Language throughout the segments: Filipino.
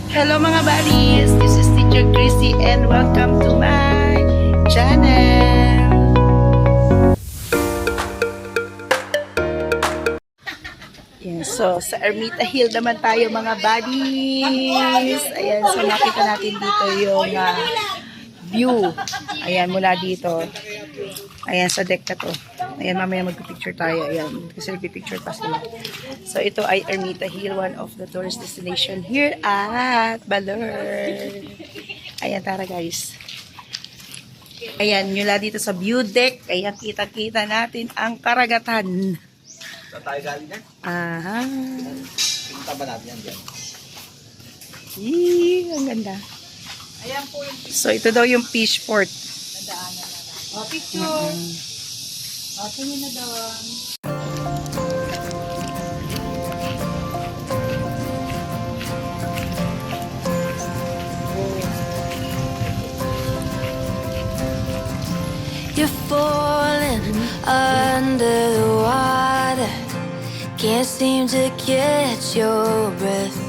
Hello mga buddies, this is Teacher Chrissy and welcome to my channel. Yan, so sa Ermita Hill naman tayo mga buddies. Ayan, so nakita natin dito yung view. Ayan, mula dito. Ayan, sa deck na to. Ayan, mamaya magpipicture tayo. Ayan, kasi nagpipicture pa sila. So, ito ay Ermita Hill, one of the tourist destination here at Baler. Ayan, tara guys. Ayan, mula dito sa view deck. Ayan, kita-kita natin ang karagatan. Saan tayo galing yan? Aha. Pinta ba natin yan dyan? Yee, ang ganda. Ayan po yung So, ito daw yung fish port. nadaanan na. O, picture. O, tingin na doon. You're falling under the water. Can't seem to catch your breath.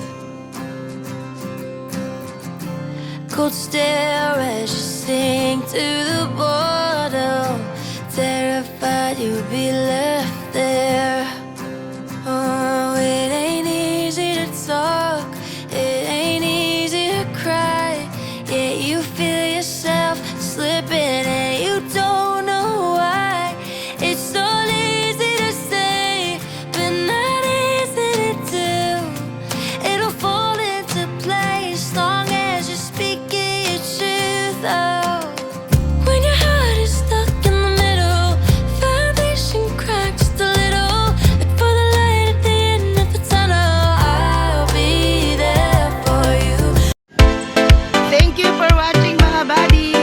Cold stare as you sink to the bottom. Terrified you'll be left there. Oh, it ain't easy to talk. It ain't easy to cry. Yeah, you feel yourself slipping and you don't know why. It's so easy to say, but not easy to do. It'll fall into place long as you're speaking your truth. Oh, when your heart is stuck in the middle, foundation cracked just a little. Look for the light at the end of the tunnel. I'll be there for you. Thank you for watching mga buddies.